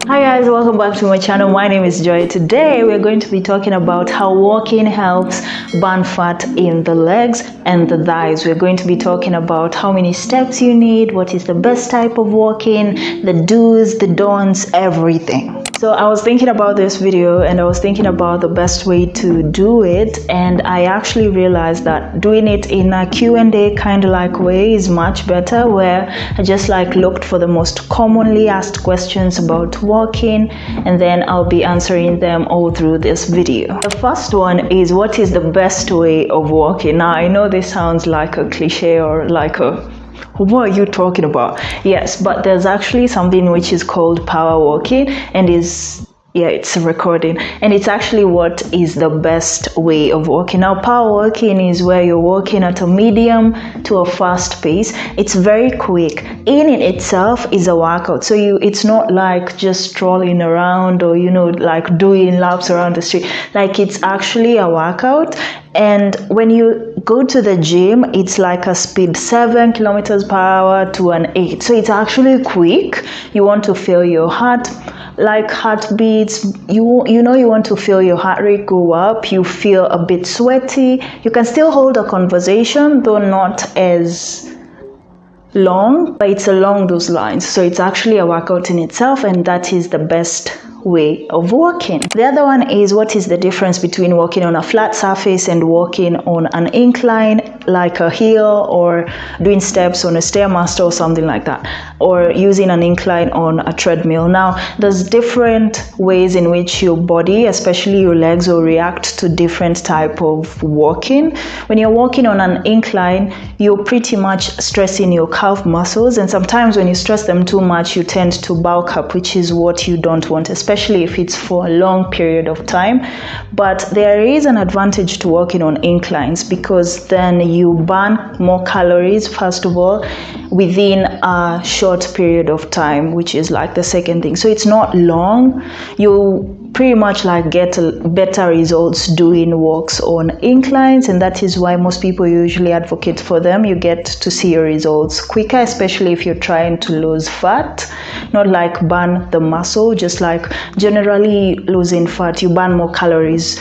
Hi guys, welcome back to my channel. My name is Joy. Today we're going to be talking about how walking helps burn fat in the legs and the thighs. We're going to be talking about how many steps you need, what is the best type of walking, the do's, the don'ts, everything. So I was thinking about this video and I was thinking about the best way to do it, and I actually realized that doing it in a Q&A kind of like way is much better, where I just looked for the most commonly asked questions about walking, and then I'll be answering them all through this video. The first one is, what is the best way of walking? Now I know this sounds like a cliche or like a what are you talking about? Yes, but there's actually something which is called power walking, and it's a recording, and it's actually what is the best way of walking. Now, power walking is where you're walking at a medium to a fast pace. It's very quick. In itself is a workout. So it's not like just strolling around or like doing laps around the street. Like, it's actually a workout. And when you go to the gym, it's like a speed 7 kilometers per hour to an 8. So it's actually quick. You want to feel your heartbeats. You want to feel your heart rate go up. You feel a bit sweaty. You can still hold a conversation, though not as long, but it's along those lines. So it's actually a workout in itself, and that is the best way of walking. The other one is, what is the difference between walking on a flat surface and walking on an incline, like a hill, or doing steps on a stairmaster or something like that, or using an incline on a treadmill? Now, there's different ways in which your body, especially your legs, will react to different type of walking. When you're walking on an incline, you're pretty much stressing your calf muscles, and sometimes when you stress them too much, you tend to bulk up, which is what you don't want, especially if it's for a long period of time. But there is an advantage to walking on inclines, because then you burn more calories, first of all, within a short period of time, which is like the second thing. So it's not long. You pretty much get better results doing walks on inclines, and that is why most people usually advocate for them. You get to see your results quicker, especially if you're trying to lose fat, not like burn the muscle, just like generally losing fat. You burn more calories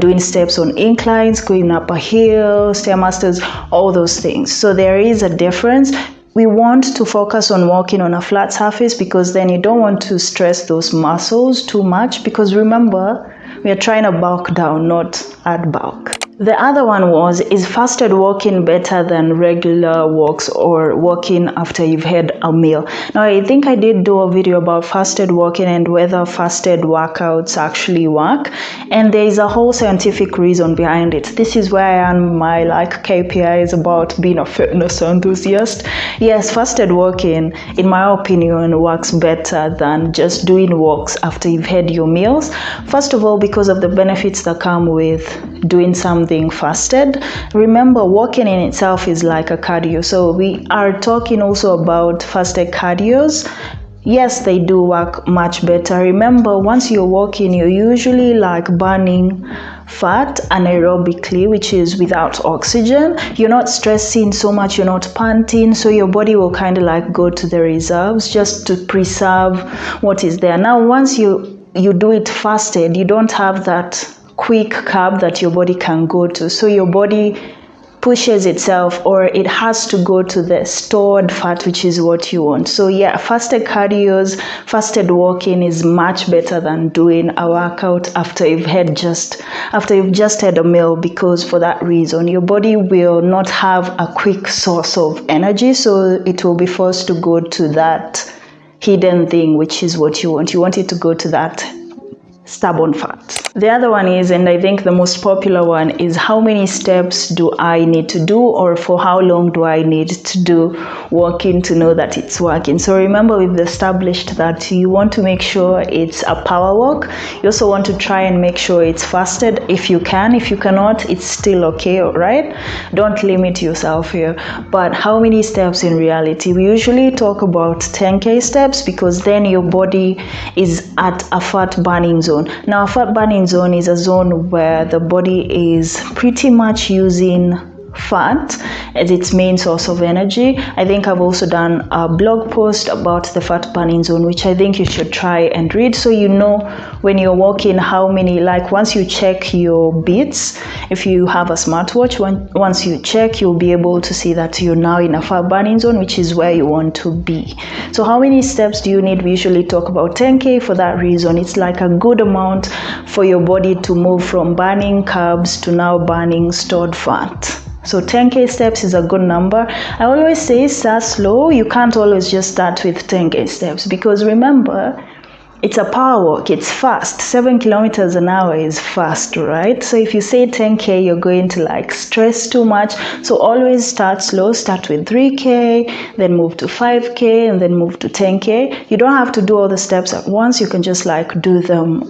doing steps on inclines, going up a hill, stairmasters, all those things. So there is a difference. We want to focus on walking on a flat surface, because then you don't want to stress those muscles too much, because remember, we are trying to bulk down, not add bulk. The other one was, is fasted walking better than regular walks or walking after you've had a meal? Now, I think I did do a video about fasted walking and whether fasted workouts actually work, and there is a whole scientific reason behind it. This is where I am my KPIs about being a fitness enthusiast. Yes, fasted walking, in my opinion, works better than just doing walks after you've had your meals. First of all, because of the benefits that come with doing something fasted. Remember, walking in itself is like a cardio. So we are talking also about fasted cardios. Yes, they do work much better. Remember, once you're walking, you're usually burning fat anaerobically, which is without oxygen. You're not stressing so much, you're not panting, so your body will kind of go to the reserves just to preserve what is there. Now, once you do it fasted, you don't have that quick carb that your body can go to, so your body pushes itself, or it has to go to the stored fat, which is what you want. So yeah, fasted cardios, fasted walking is much better than doing a workout after you've just had a meal, because for that reason your body will not have a quick source of energy, so it will be forced to go to that hidden thing, which is what you want. You want it to go to that stubborn fat. The other one is, and I think the most popular one is, how many steps do I need to do, or for how long do I need to do walking to know that it's working? So remember, we've established that you want to make sure it's a power walk. You also want to try and make sure it's fasted if you can. If you cannot, it's still okay, right? Don't limit yourself here. But how many steps in reality? We usually talk about 10k steps, because then your body is at a fat burning zone. Now, a fat burning zone is a zone where the body is pretty much using fat as its main source of energy. I think I've also done a blog post about the fat burning zone, which I think you should try and read, so you know when you're walking how many, like once you check your beats, if you have a smartwatch, once you check, you'll be able to see that you're now in a fat burning zone, which is where you want to be. So how many steps do you need? We usually talk about 10K for that reason. It's like a good amount for your body to move from burning carbs to now burning stored fat. So 10K steps is a good number. I always say start slow. You can't always just start with 10K steps, because remember, it's a power walk, it's fast. 7 kilometers an hour is fast, right? So if you say 10K, you're going to like stress too much. So always start slow. Start with 3K, then move to 5K, and then move to 10K. You don't have to do all the steps at once. You can just like do them.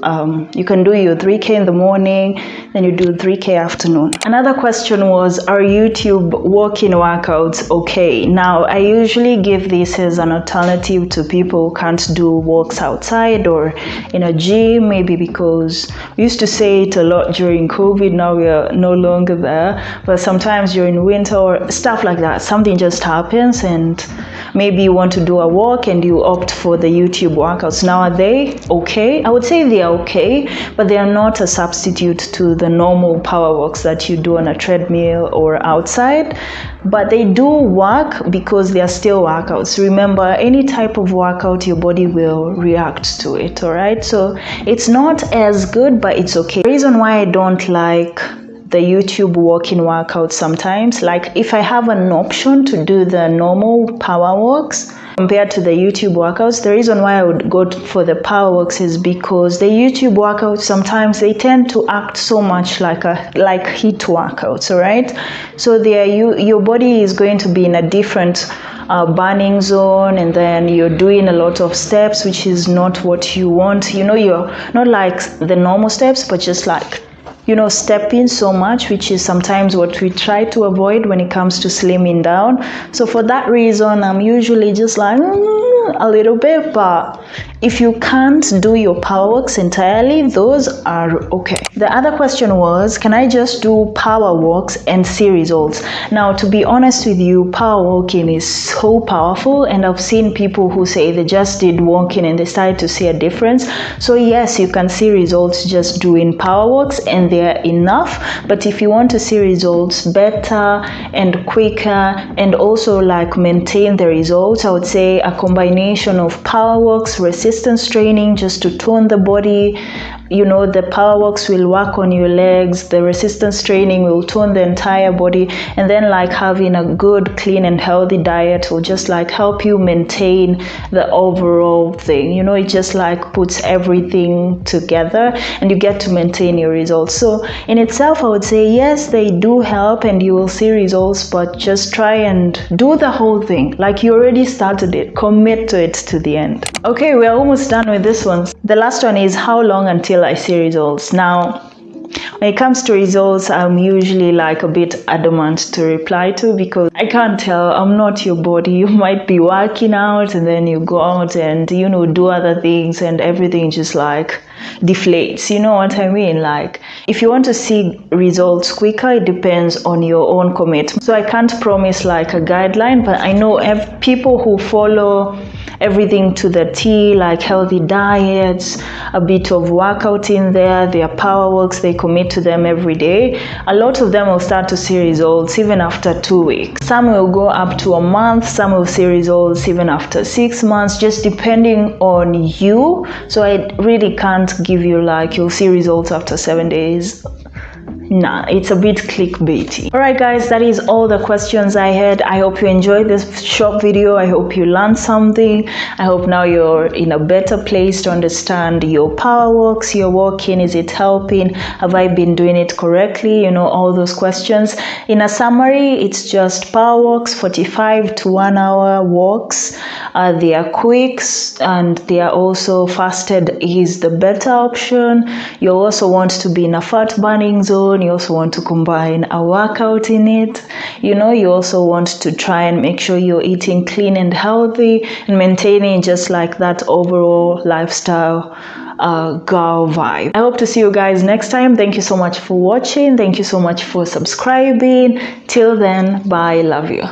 You can do your 3K in the morning, then you do 3K afternoon. Another question was, are YouTube walking workouts okay? Now, I usually give this as an alternative to people who can't do walks outside or in a gym, maybe because we used to say it a lot during COVID. Now we are no longer there, but sometimes during winter or stuff like that, something just happens and maybe you want to do a walk and you opt for the YouTube workouts. Now, are they okay? I would say they are okay, but they are not a substitute to the normal power walks that you do on a treadmill or outside. But they do work because they are still workouts. Remember, any type of workout, your body will react to it, all right? So it's not as good, but it's okay. The reason why I don't like the YouTube walking workouts sometimes, like if I have an option to do the normal power walks compared to the YouTube workouts, the reason why I would go for the power walks is because the YouTube workouts sometimes they tend to act so much like HIIT workouts, all right? So your body is going to be in a different burning zone, and then you're doing a lot of steps, which is not what you want. You know, you're not like the normal steps, but just like, you know, stepping so much, which is sometimes what we try to avoid when it comes to slimming down. So for that reason, I'm usually just like a little bit, but if you can't do your power walks entirely, those are okay. The other question was, can I just do power walks and see results? Now, to be honest with you, power walking is so powerful, and I've seen people who say they just did walking and they started to see a difference. So yes, you can see results just doing power walks, and they're enough. But if you want to see results better and quicker, and also like maintain the results, I would say a combination of power walks, resistance training just to tone the body. You know, the power walks will work on your legs, the resistance training will tone the entire body, and then like having a good, clean and healthy diet will just like help you maintain the overall thing. You know, it just like puts everything together and you get to maintain your results. So in itself, I would say yes, they do help and you will see results, but just try and do the whole thing. Like you already started it, commit to it to the end. Okay, we're almost done with this one. The last one is, how long until I see results? Now, when it comes to results, I'm usually like a bit adamant to reply to, because I can't tell, I'm not your body. You might be working out and then you go out and, you know, do other things and everything just like deflates. You know what I mean? Like, if you want to see results quicker, it depends on your own commitment. So I can't promise like a guideline, but I know people who follow everything to the T, like healthy diets, a bit of workout in there, their power walks, they commit to them every day. A lot of them will start to see results even after 2 weeks. Some will go up to a month, some will see results even after 6 months, just depending on you. So I really can't give you like you'll see results after 7 days. Nah, it's a bit clickbaity. Alright guys, that is all the questions I had. I hope you enjoyed this short video. I hope you learned something. I hope now you're in a better place to understand your power walks, your walking. Is it helping? Have I been doing it correctly? You know, all those questions. In a summary, it's just power walks, 45 to 1 hour walks. They are quick and they are also fasted is the better option. You also want to be in a fat burning zone. You also want to combine a workout in it. You know, you also want to try and make sure you're eating clean and healthy and maintaining just like that overall lifestyle girl vibe. I hope to see you guys next time. Thank you so much for watching. Thank you so much for subscribing. Till then, bye. Love you.